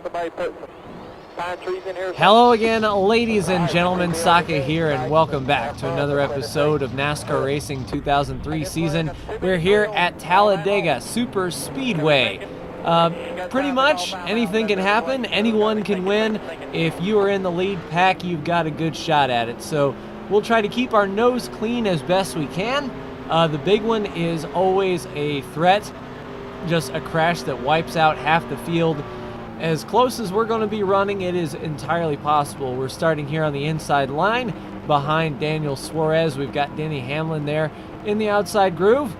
Somebody put some pine trees in here. Hello again, ladies and gentlemen. Saka here, and welcome back to another episode of NASCAR Racing 2003 season. We're here at Talladega Superspeedway. Pretty much anything can happen. Anyone can win. If you are in the lead pack, you've got a good shot at it. So we'll try to keep our nose clean as best we can. The big one is always a threat. Just a crash that wipes out half the field. As close as we're going to be running, it is entirely possible. We're starting here on the inside line behind Daniel Suarez. We've got Denny Hamlin there in the outside groove,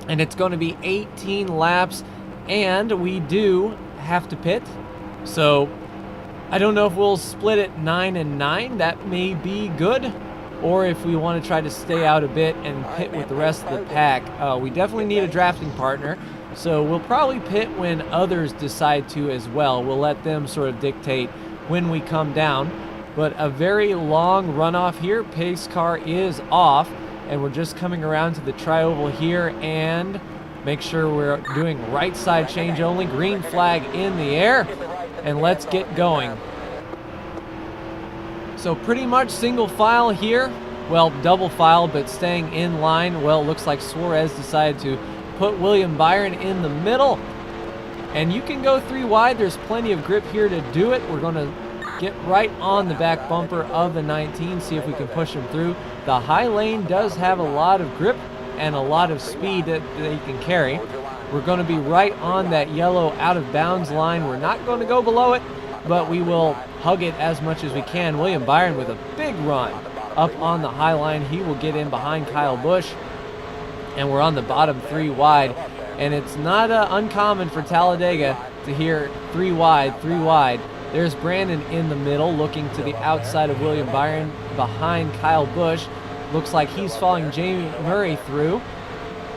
and it's going to be 18 laps, and we do have to pit. So I don't know if we'll split it 9 and 9. That may be good, or if we want to try to stay out a bit and pit with the rest of the pack. We definitely need a drafting partner. So we'll probably pit when others decide to as well. We'll let them sort of dictate when we come down. But a very long runoff here. Pace car is off, and we're just coming around to the tri-oval here and make sure we're doing right side change only. Green flag in the air, and let's get going. So pretty much single file here. Well, double file, but staying in line. Well, it looks like Suarez decided to put William Byron in the middle, and you can go 3 wide. There's plenty of grip here to do it. We're going to get right on the back bumper of the 19, see if we can push him through. The high lane does have a lot of grip and a lot of speed that they can carry. We're going to be right on that yellow out of bounds line. We're not going to go below it, but we will hug it as much as we can. William Byron with a big run up on the high line. He will get in behind Kyle Busch, and we're on the bottom 3 wide, and it's not uncommon for Talladega to hear 3 wide, 3 wide. There's Brandon in the middle looking to the outside of William Byron behind Kyle Busch. Looks like he's following Jamie Murray through.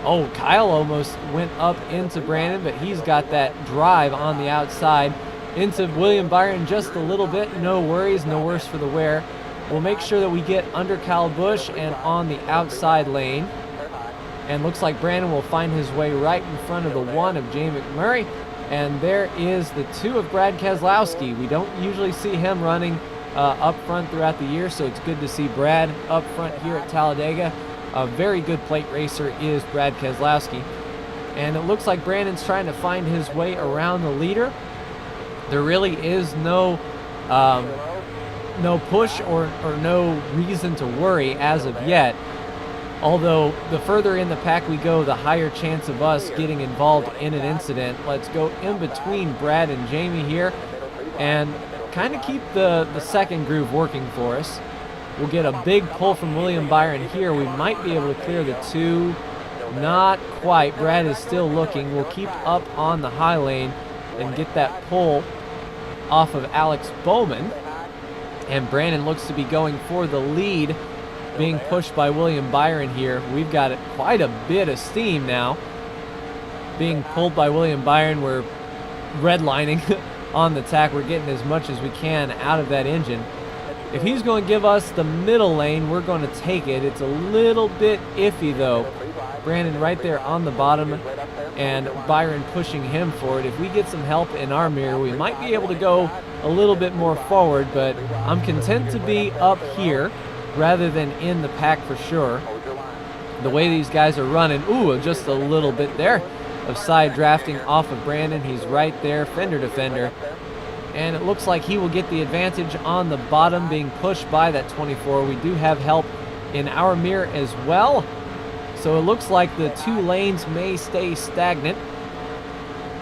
Oh, Kyle almost went up into Brandon, but he's got that drive on the outside into William Byron just a little bit. No worries, no worse for the wear. We'll make sure that we get under Kyle Busch and on the outside lane. And looks like Brandon will find his way right in front of the 1 of Jamie McMurray. And there is the 2 of Brad Keselowski. We don't usually see him running up front throughout the year, so it's good to see Brad up front here at Talladega. A very good plate racer is Brad Keselowski. And it looks like Brandon's trying to find his way around the leader. There really is no push or no reason to worry as of yet. Although the further in the pack we go, the higher chance of us getting involved in an incident. Let's go in between Brad and Jamie here and kind of keep the second groove working for us. We'll get a big pull from William Byron here. We might be able to clear the 2. Not quite. Brad is still looking. We'll keep up on the high lane and get that pull off of Alex Bowman. And Brandon looks to be going for the lead, being pushed by William Byron here. We've got quite a bit of steam now. Being pulled by William Byron, we're redlining on the tack. We're getting as much as we can out of that engine. If he's going to give us the middle lane, we're going to take it. It's a little bit iffy though. Brandon right there on the bottom and Byron pushing him forward. If we get some help in our mirror, we might be able to go a little bit more forward, but I'm content to be up here rather than in the pack for sure. The way these guys are running, ooh, just a little bit there of side drafting off of Brandon. He's right there, fender to fender. And it looks like he will get the advantage on the bottom, being pushed by that 24. We do have help in our mirror as well. So it looks like the 2 lanes may stay stagnant.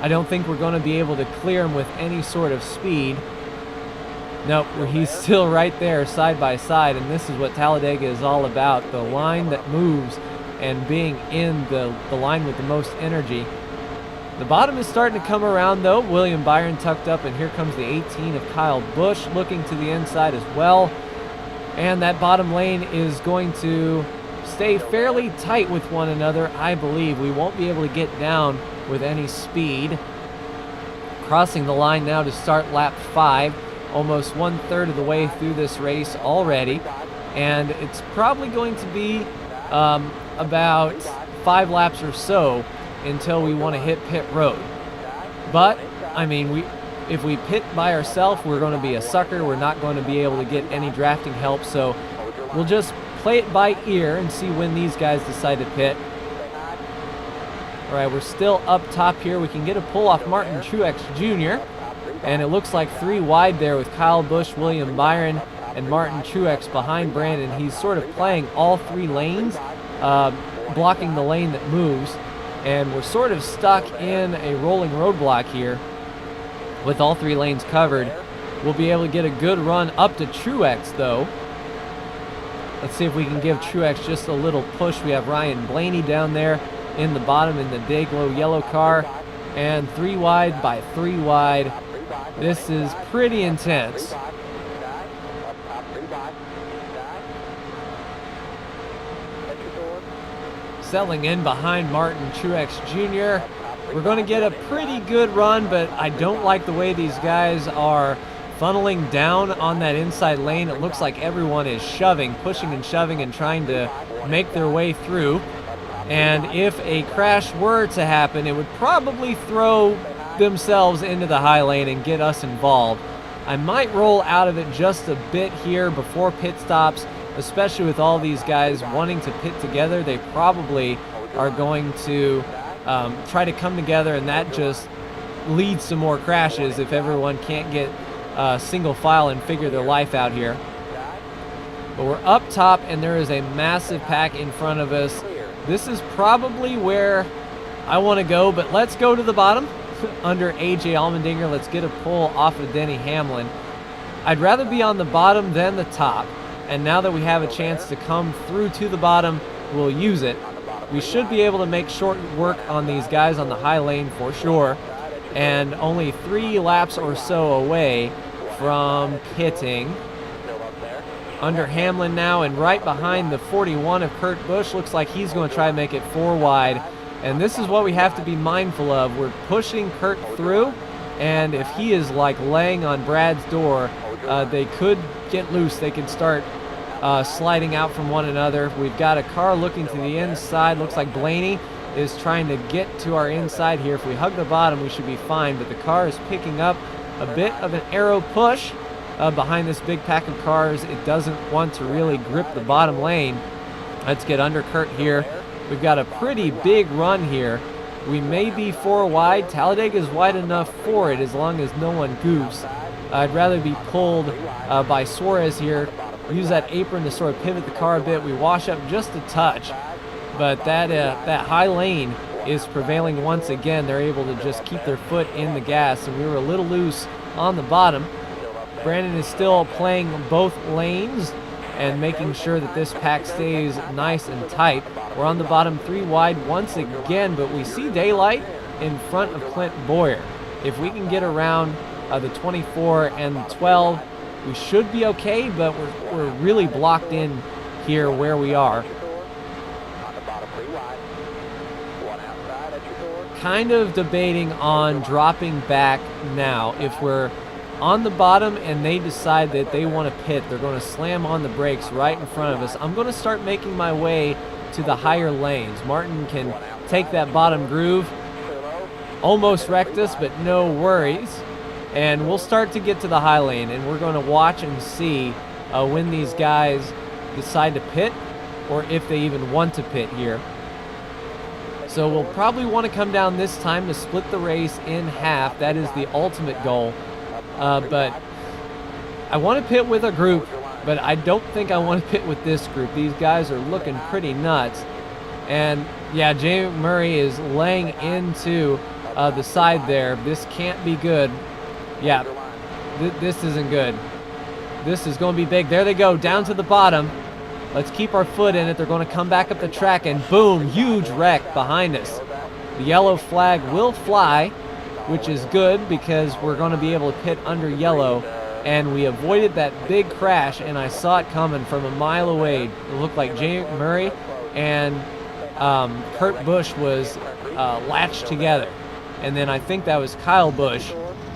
I don't think we're going to be able to clear him with any sort of speed. Nope, he's still right there side by side, and this is what Talladega is all about. The line that moves and being in the line with the most energy. The bottom is starting to come around though. William Byron tucked up, and here comes the 18 of Kyle Busch looking to the inside as well. And that bottom lane is going to stay fairly tight with one another, I believe. We won't be able to get down with any speed. Crossing the line now to start lap 5. Almost 1/3 of the way through this race already, and it's probably going to be about 5 laps or so until we want to hit pit road. But I mean, if we pit by ourselves, we're going to be a sucker. We're not going to be able to get any drafting help. So we'll just play it by ear and see when these guys decide to pit. All right, we're still up top here. We can get a pull off Martin Truex Jr. And it looks like 3 wide there with Kyle Busch, William Byron, and Martin Truex behind Brandon. He's sort of playing all 3 lanes, blocking the lane that moves. And we're sort of stuck in a rolling roadblock here with all 3 lanes covered. We'll be able to get a good run up to Truex, though. Let's see if we can give Truex just a little push. We have Ryan Blaney down there in the bottom in the Dayglow yellow car. And 3 wide by 3 wide. This is pretty intense. Settling in behind Martin Truex Jr. We're going to get a pretty good run, but I don't like the way these guys are funneling down on that inside lane. It looks like everyone is shoving, pushing and shoving and trying to make their way through. And if a crash were to happen, it would probably throw themselves into the high lane and get us involved. I might roll out of it just a bit here before pit stops, especially with all these guys wanting to pit together. They probably are going to try to come together, and that just leads to more crashes if everyone can't get single file and figure their life out here. But we're up top, and there is a massive pack in front of us. This is probably where I want to go, but let's go to the bottom under AJ Allmendinger. Let's get a pull off of Denny Hamlin. I'd rather be on the bottom than the top, and now that we have a chance to come through to the bottom, we'll use it. We should be able to make short work on these guys on the high lane for sure, and only 3 laps or so away from pitting. Under Hamlin now, and right behind the 41 of Kurt Busch. Looks like he's going to try to make it 4 wide. And this is what we have to be mindful of. We're pushing Kurt through, and if he is like laying on Brad's door, they could get loose. They could start sliding out from one another. We've got a car looking to the inside. Looks like Blaney is trying to get to our inside here. If we hug the bottom, we should be fine, but the car is picking up a bit of an aero push behind this big pack of cars. It doesn't want to really grip the bottom lane. Let's get under Kurt here. We've got a pretty big run here. We may be 4 wide. Talladega is wide enough for it as long as no one goofs. I'd rather be pulled by Suarez here. Use that apron to sort of pivot the car a bit. We wash up just a touch, but that high lane is prevailing once again. They're able to just keep their foot in the gas, and we were a little loose on the bottom. Brandon is still playing both lanes and making sure that this pack stays nice and tight. We're on the bottom 3 wide once again, but we see daylight in front of Clint Boyer. If we can get around the 24 and the 12, we should be okay, but we're really blocked in here where we are. Kind of debating on dropping back now. If we're on the bottom and they decide that they want to pit, they're going to slam on the brakes right in front of us. I'm going to start making my way to the higher lanes. Martin can take that bottom groove. Almost wrecked us, but no worries. And we'll start to get to the high lane, and we're going to watch and see when these guys decide to pit, or if they even want to pit here. So we'll probably want to come down this time to split the race in half. That is the ultimate goal. But I want to pit with a group, but I don't think I want to pit with this group. These guys are looking pretty nuts. And yeah, Jay Murray is laying into the side there. This can't be good. Yeah, this isn't good. This is going to be big. There they go, down to the bottom. Let's keep our foot in it. They're going to come back up the track, and boom, huge wreck behind us. The yellow flag will fly, which is good because we're going to be able to pit under yellow, and we avoided that big crash, and I saw it coming from a mile away. It looked like Jay Murray and Kurt Busch was latched together, and then I think that was Kyle Busch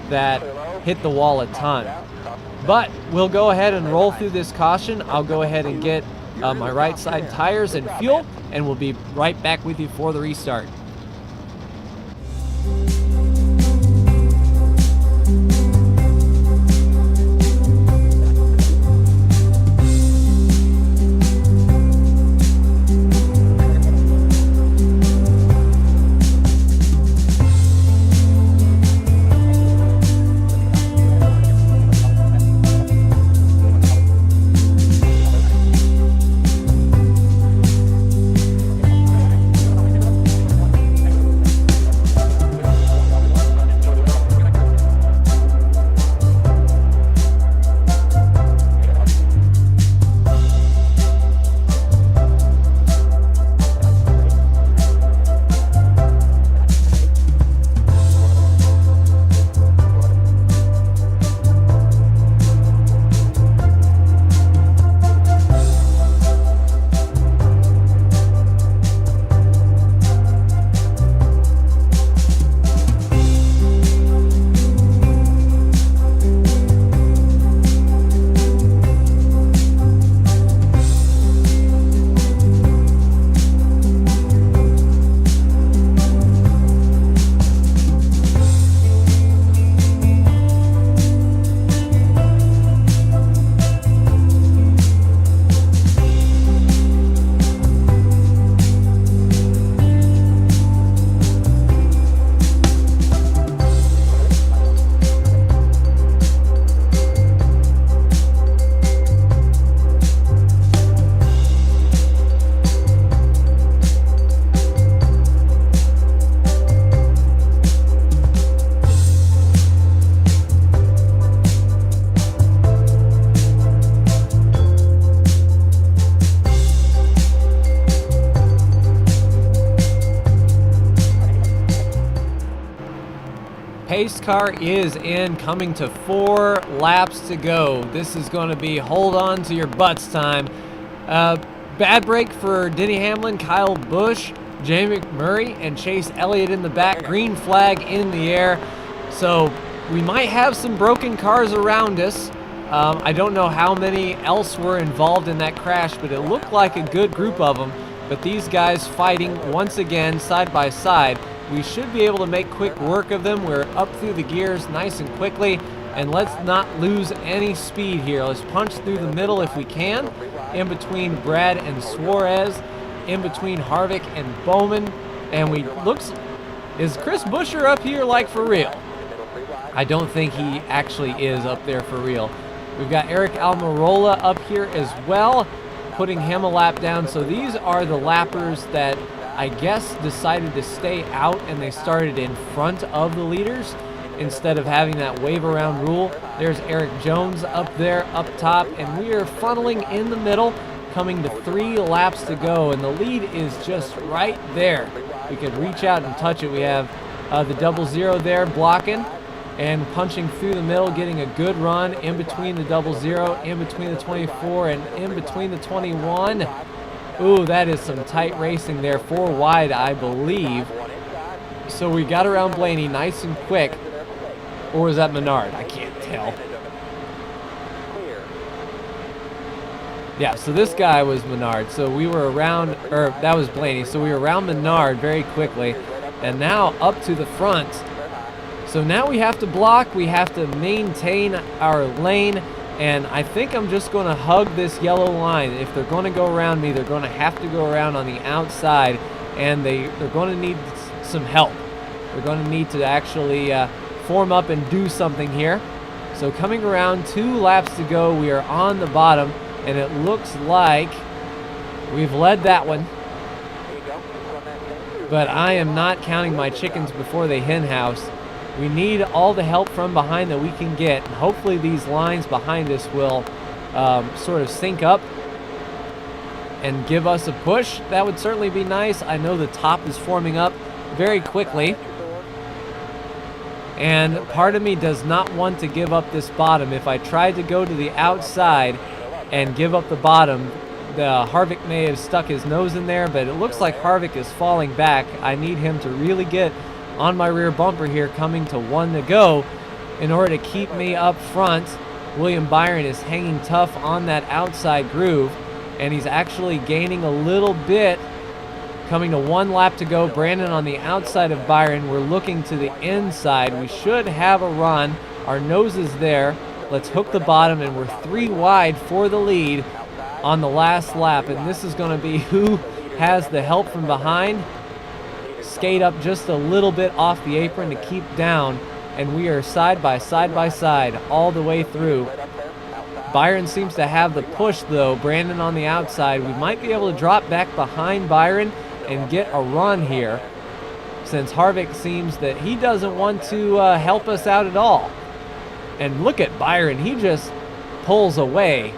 that hit the wall a ton. But we'll go ahead and roll through this caution. I'll go ahead and get my right side tires and fuel, and we'll be right back with you for the restart. pace car is in, coming to 4 laps to go. This is going to be hold on to your butts time. Bad break for Denny Hamlin, Kyle Busch, Jamie McMurray, and Chase Elliott in the back. Green flag in the air. So we might have some broken cars around us. I don't know how many else were involved in that crash, but it looked like a good group of them. But these guys fighting once again side by side. We should be able to make quick work of them. We're up through the gears nice and quickly. And let's not lose any speed here. Let's punch through the middle if we can. In between Brad and Suarez. In between Harvick and Bowman. And is Chris Buescher up here like for real? I don't think he actually is up there for real. We've got Eric Almirola up here as well, putting him a lap down. So these are the lappers that I guess decided to stay out, and they started in front of the leaders instead of having that wave around rule. There's Eric Jones up there, up top, and we are funneling in the middle, coming to 3 laps to go, and the lead is just right there. We could reach out and touch it. We have the 00 there blocking and punching through the middle, getting a good run in between the 00, in between the 24, and in between the 21. Ooh, that is some tight racing there. 4 wide, I believe. So we got around Blaney nice and quick. Or was that Menard? I can't tell. Yeah, so this guy was Menard. So we were around, or that was Blaney. So we were around Menard very quickly. And now up to the front. So now we have to block. We have to maintain our lane. And I think I'm just going to hug this yellow line. If they're going to go around me, they're going to have to go around on the outside, and they're going to need some help. They're going to need to actually form up and do something here. So coming around, 2 laps to go, we are on the bottom, and it looks like we've led that one. But I am not counting my chickens before they hen house. We need all the help from behind that we can get. And hopefully these lines behind us will sort of sync up and give us a push. That would certainly be nice. I know the top is forming up very quickly. And part of me does not want to give up this bottom. If I tried to go to the outside and give up the bottom, Harvick may have stuck his nose in there, but it looks like Harvick is falling back. I need him to really get on my rear bumper here, coming to 1 to go in order to keep me up front. William Byron is hanging tough on that outside groove, and he's actually gaining a little bit, coming to 1 lap to go. Brandon on the outside of Byron. We're looking to the inside. We should have a run. Our nose is there. Let's hook the bottom, and we're 3 wide for the lead on the last lap, and this is going to be who has the help from behind. Skate up just a little bit off the apron to keep down, and we are side by side all the way through. Byron seems to have the push though. Brandon on the outside. We might be able to drop back behind Byron and get a run here, since Harvick seems that he doesn't want to help us out at all. And look at Byron, he just pulls away.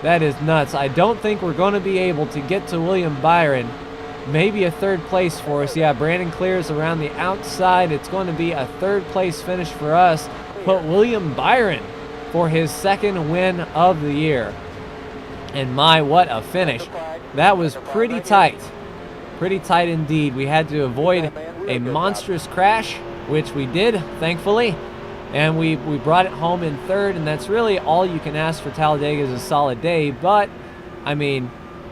That is nuts. I don't think we're going to be able to get to William Byron. Maybe a 3rd place for us. Yeah, Brandon clears around the outside. It's going to be a 3rd place finish for us. Put William Byron for his 2nd win of the year. And my, what a finish. That was pretty tight. Pretty tight indeed. We had to avoid a monstrous crash, which we did, thankfully. And we brought it home in 3rd, and that's really all you can ask for Talladega is a solid day. But, I mean,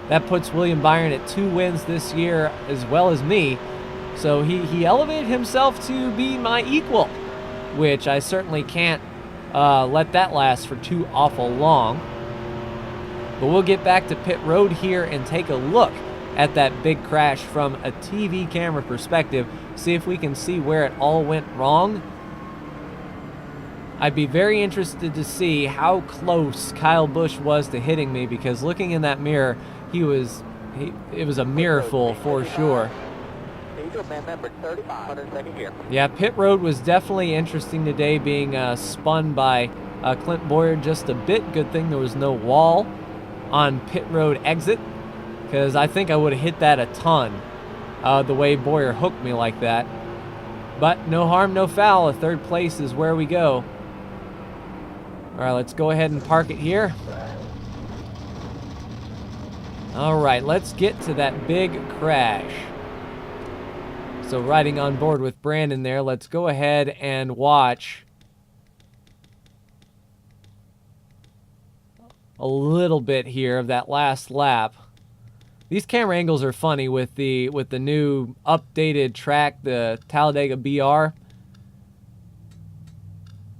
that puts William Byron at 2 wins this year as well as me. So he elevated himself to be my equal, which I certainly can't let that last for too awful long. But we'll get back to pit road here and take a look at that big crash from a TV camera perspective, see if we can see where it all went wrong. I'd be very interested to see how close Kyle Busch was to hitting me, because looking in that mirror, it was a mirror-full for sure. Yeah, pit road was definitely interesting today, being spun by Clint Boyer just a bit. Good thing there was no wall on pit road exit, because I think I would have hit that a ton the way Boyer hooked me like that. But no harm, no foul. A third place is where we go. All right, let's go ahead and park it here. All right, let's get to that big crash. So riding on board with Brandon there, let's go ahead and watch a little bit here of that last lap. These camera angles are funny with the new updated track, the Talladega BR.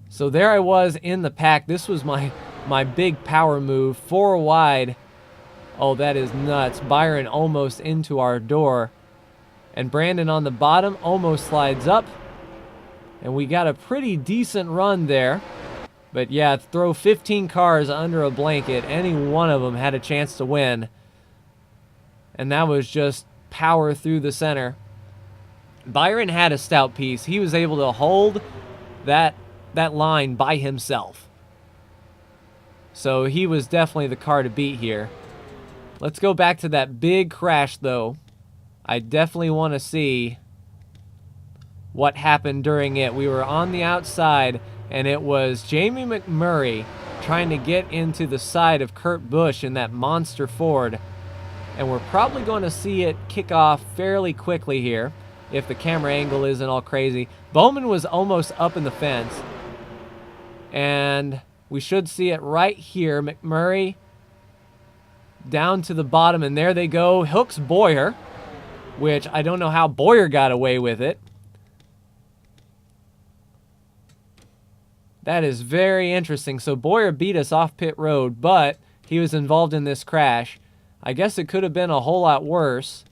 So there I was in the pack. This was my big power move, 4 wide. Oh, that is nuts. Byron almost into our door. And Brandon on the bottom almost slides up. And we got a pretty decent run there. But yeah, throw 15 cars under a blanket. Any one of them had a chance to win. And that was just power through the center. Byron had a stout piece. He was able to hold that line by himself. So he was definitely the car to beat here. Let's go back to that big crash, though. I definitely want to see what happened during it. We were on the outside, and it was Jamie McMurray trying to get into the side of Kurt Busch in that monster Ford. And we're probably going to see it kick off fairly quickly here, if the camera angle isn't all crazy. Bowman was almost up in the fence. And we should see it right here. McMurray down to the bottom, and there they go. Hooks Boyer, which I don't know how Boyer got away with it. That is very interesting. So Boyer beat us off pit road, but he was involved in this crash. I guess it could have been a whole lot worse.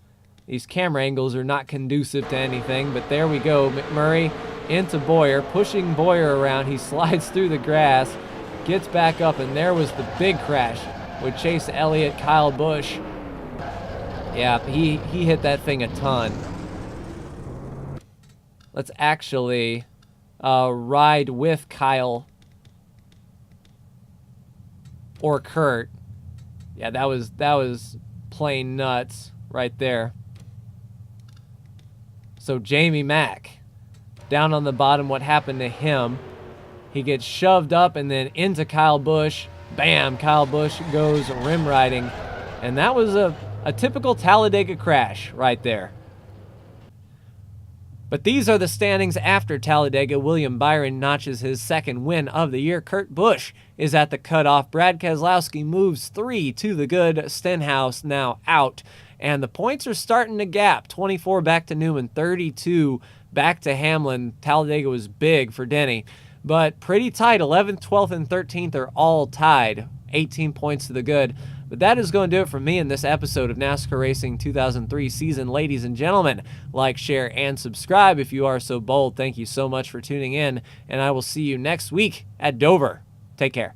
These camera angles are not conducive to anything, but there we go. McMurray into Boyer, pushing Boyer around. He slides through the grass, gets back up, and there was the big crash with Chase Elliott, Kyle Busch. Yeah, he hit that thing a ton. Let's actually ride with Kyle or Kurt. Yeah, that was plain nuts right there. So Jamie Mack, down on the bottom, what happened to him? He gets shoved up and then into Kyle Busch. Bam, Kyle Busch goes rim riding. And that was a typical Talladega crash right there. But these are the standings after Talladega. William Byron notches his second win of the year. Kurt Busch is at the cutoff. Brad Keselowski moves 3 to the good. Stenhouse now out. And the points are starting to gap. 24 back to Newman, 32 back to Hamlin. Talladega was big for Denny. But pretty tight. 11th, 12th, and 13th are all tied. 18 points to the good. But that is going to do it for me in this episode of NASCAR Racing 2003 season. Ladies and gentlemen, like, share, and subscribe if you are so bold. Thank you so much for tuning in, and I will see you next week at Dover. Take care.